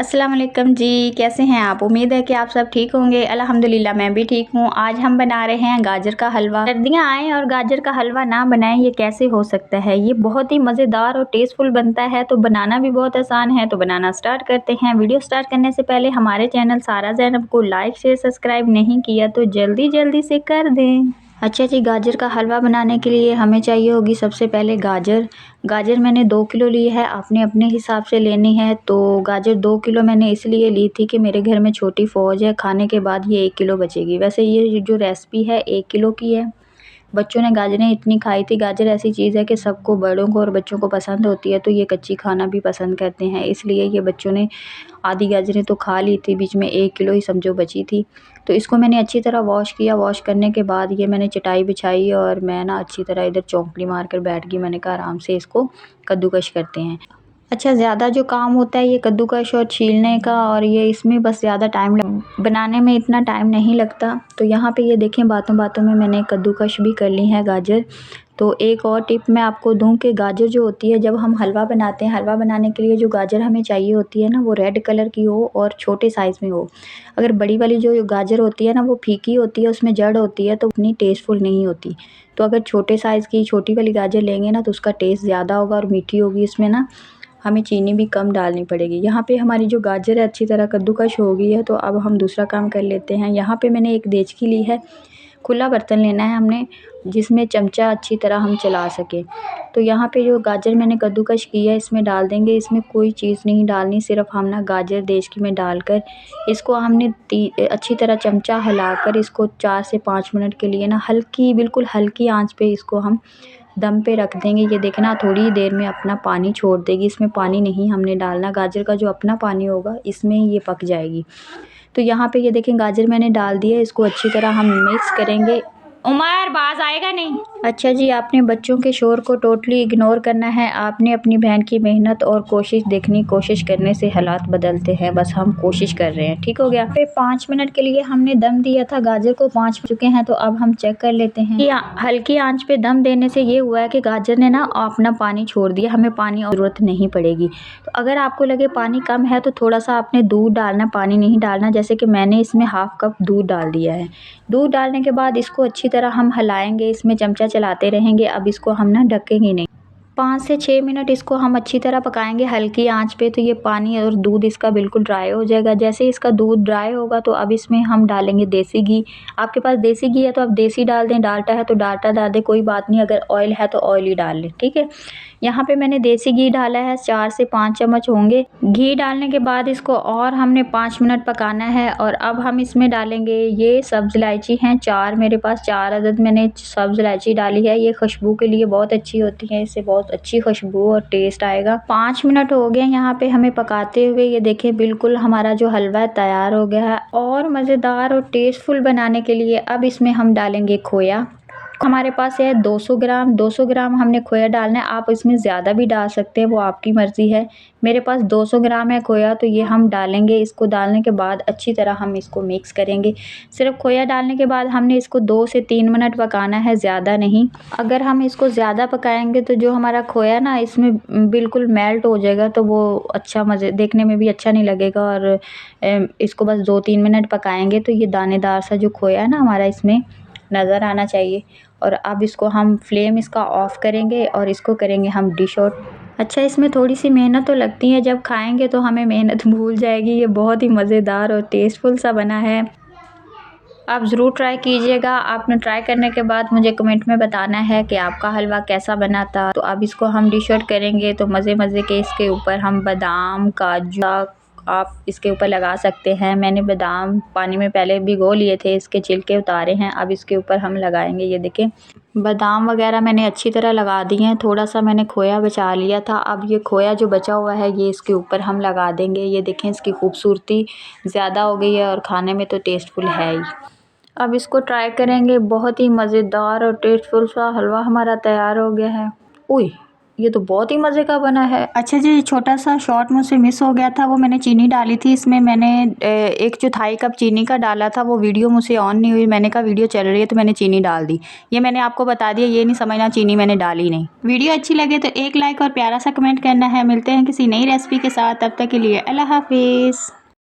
अस्सलाम वालेकुम जी, कैसे हैं आप? उम्मीद है कि आप सब ठीक होंगे। अल्हम्दुलिल्लाह मैं भी ठीक हूँ। आज हम बना रहे हैं गाजर का हलवा। सर्दियाँ आएँ और गाजर का हलवा ना बनाएं, ये कैसे हो सकता है? ये बहुत ही मज़ेदार और टेस्टफुल बनता है, तो बनाना भी बहुत आसान है। तो बनाना स्टार्ट करते हैं। वीडियो स्टार्ट करने से पहले हमारे चैनल सारा ज़ैनब को लाइक शेयर सब्सक्राइब नहीं किया तो जल्दी से कर दें। अच्छा जी, गाजर का हलवा बनाने के लिए हमें चाहिए होगी सबसे पहले गाजर मैंने 2 किलो ली है। आपने अपने हिसाब से लेनी है। तो गाजर 2 किलो मैंने इसलिए ली थी कि मेरे घर में छोटी फ़ौज है, खाने के बाद ये 1 किलो बचेगी। वैसे ये जो रेसिपी है 1 किलो की है। बच्चों ने गाजरें इतनी खाई थी। गाजर ऐसी चीज़ है कि सबको, बड़ों को और बच्चों को पसंद होती है, तो ये कच्ची खाना भी पसंद करते हैं, इसलिए ये बच्चों ने आधी गाजरें तो खा ली थी। बीच में 1 किलो ही समझो बची थी। तो इसको मैंने अच्छी तरह वॉश किया। वॉश करने के बाद ये मैंने चटाई बिछाई और मैं ना अच्छी तरह इधर चौंकड़ी मार कर बैठ गई। मैंने कहा आराम से इसको कद्दूकश करते हैं। अच्छा, ज़्यादा जो काम होता है ये कद्दूकश और छीलने का, और ये इसमें बस ज़्यादा टाइम बनाने में इतना टाइम नहीं लगता। तो यहाँ पे ये देखें, बातों बातों में मैंने कद्दूकश भी कर ली है गाजर। तो एक और टिप मैं आपको दूं कि गाजर जो होती है, जब हम हलवा बनाते हैं, हलवा बनाने के लिए जो गाजर हमें चाहिए होती है ना, वो रेड कलर की हो और छोटे साइज़ में हो। अगर बड़ी वाली जो गाजर होती है ना, वो फीकी होती है, उसमें जड़ होती है, तो उतनी टेस्टफुल नहीं होती। तो अगर छोटे साइज़ की छोटी वाली गाजर लेंगे ना, तो उसका टेस्ट ज़्यादा होगा और मीठी होगी। इसमें ना हमें चीनी भी कम डालनी पड़ेगी। यहाँ पे हमारी जो गाजर है अच्छी तरह कद्दूकश हो गई है। तो अब हम दूसरा काम कर लेते हैं। यहाँ पे मैंने एक देचकी ली है। खुला बर्तन लेना है हमने, जिसमें चमचा अच्छी तरह हम चला सकें। तो यहाँ पे जो गाजर मैंने कद्दूकश की है इसमें डाल देंगे। इसमें कोई चीज़ नहीं डालनी, सिर्फ हम ना गाजर देचकी में डालकर इसको हमने अच्छी तरह चमचा हिलाकर इसको 4 से 5 मिनट के लिए ना बिल्कुल हल्की आंच पे इसको हम दम पे रख देंगे। ये देखना थोड़ी देर में अपना पानी छोड़ देगी। इसमें पानी नहीं हमने डालना, गाजर का जो अपना पानी होगा इसमें ही ये पक जाएगी। तो यहाँ पे ये देखें, गाजर मैंने डाल दी है। इसको अच्छी तरह हम मिक्स करेंगे। उमर, बाज आएगा नहीं। अच्छा जी, आपने बच्चों के शोर को टोटली इग्नोर करना है। आपने अपनी बहन की मेहनत और कोशिश देखनी। कोशिश करने से हालात बदलते हैं, बस हम कोशिश कर रहे हैं। ठीक हो गया। फिर 5 मिनट के लिए हमने दम दिया था। गाजर को 5 चुके हैं, तो अब हम चेक कर लेते हैं। हल्की आंच पे दम देने से ये हुआ है कि गाजर ने ना अपना पानी छोड़ दिया। हमें पानी और ज़रूरत नहीं पड़ेगी। तो अगर आपको लगे पानी कम है तो थोड़ा सा आपने दूध डालना, पानी नहीं डालना। जैसे कि मैंने इसमें हाफ कप दूध डाल दिया है। दूध डालने के बाद इसको अच्छी तरह हम हिलाएंगे, इसमें चमचा चलाते रहेंगे। अब इसको हम ना ढकेंगे नहीं। 5 से 6 मिनट इसको हम अच्छी तरह पकाएंगे हल्की आंच पे। तो ये पानी और दूध इसका बिल्कुल ड्राई हो जाएगा। जैसे इसका दूध ड्राई होगा तो अब इसमें हम डालेंगे देसी घी। आपके पास देसी घी है तो आप देसी डाल दें, डाल्डा है तो डाल्डा डाल दें, कोई बात नहीं। अगर ऑयल है तो ऑयल ही डाल लें, ठीक है। यहाँ पे मैंने देसी घी डाला है, 4 से 5 चम्मच होंगे। घी डालने के बाद इसको और हमने 5 मिनट पकाना है। और अब हम इसमें डालेंगे ये सब्ज़ इलायची हैं 4, मेरे पास 4 अदद मैंने सब्ज़ इलायची डाली है। ये खुशबू के लिए बहुत अच्छी होती है, इससे बहुत अच्छी खुशबू और टेस्ट आएगा। 5 मिनट हो गए यहाँ पे हमें पकाते हुए। ये देखें, बिल्कुल हमारा जो हलवा तैयार हो गया है। और मज़ेदार और टेस्टफुल बनाने के लिए अब इसमें हम डालेंगे खोया। हमारे पास है 200 ग्राम हमने खोया डालना है। आप इसमें ज़्यादा भी डाल सकते हैं, वो आपकी मर्ज़ी है। मेरे पास 200 ग्राम है खोया, तो ये हम डालेंगे। इसको डालने के बाद अच्छी तरह हम इसको मिक्स करेंगे। सिर्फ खोया डालने के बाद हमने इसको 2 से 3 मिनट पकाना है, ज़्यादा नहीं। अगर हम इसको ज़्यादा पकाएंगे तो जो हमारा खोया ना इसमें बिल्कुल मेल्ट हो जाएगा, तो वो अच्छा मज़े देखने में भी अच्छा नहीं लगेगा। और इसको बस 2-3 मिनट पकाएंगे तो ये दानेदार सा जो खोया है ना हमारा इसमें नज़र आना चाहिए। और अब इसको हम फ्लेम इसका ऑफ़ करेंगे और इसको करेंगे हम डिश आउट। अच्छा, इसमें थोड़ी सी मेहनत तो लगती है, जब खाएंगे तो हमें मेहनत भूल जाएगी। ये बहुत ही मज़ेदार और टेस्टफुल सा बना है। आप ज़रूर ट्राई कीजिएगा। आपने ट्राई करने के बाद मुझे कमेंट में बताना है कि आपका हलवा कैसा बना था। तो अब इसको हम डिश आउट करेंगे। तो मज़े के इसके ऊपर हम बादाम, काजू आप इसके ऊपर लगा सकते हैं। मैंने बादाम पानी में पहले भिगो लिए थे, इसके छिलके उतारे हैं। अब इसके ऊपर हम लगाएंगे। ये देखें, बादाम वगैरह मैंने अच्छी तरह लगा दिए हैं। थोड़ा सा मैंने खोया बचा लिया था। अब ये खोया जो बचा हुआ है ये इसके ऊपर हम लगा देंगे। ये देखें, इसकी खूबसूरती ज़्यादा हो गई है और खाने में तो टेस्टफुल है ही। अब इसको ट्राई करेंगे। बहुत ही मज़ेदार और टेस्टफुल सा हलवा हमारा तैयार हो गया है। उई, ये तो बहुत ही मज़े का बना है। अच्छा जी, छोटा सा शॉर्ट मुझसे मिस हो गया था, वो मैंने चीनी डाली थी इसमें, मैंने 1/4 कप चीनी का डाला था, वो वीडियो मुझसे ऑन नहीं हुई, मैंने कहा वीडियो चल रही है तो मैंने चीनी डाल दी। ये मैंने आपको बता दिया, ये नहीं समझना चीनी मैंने डाली नहीं। वीडियो अच्छी लगे तो एक लाइक और प्यारा सा कमेंट करना है। मिलते हैं किसी नई रेसिपी के साथ, तब तक के लिए अल्लाह हाफिज़।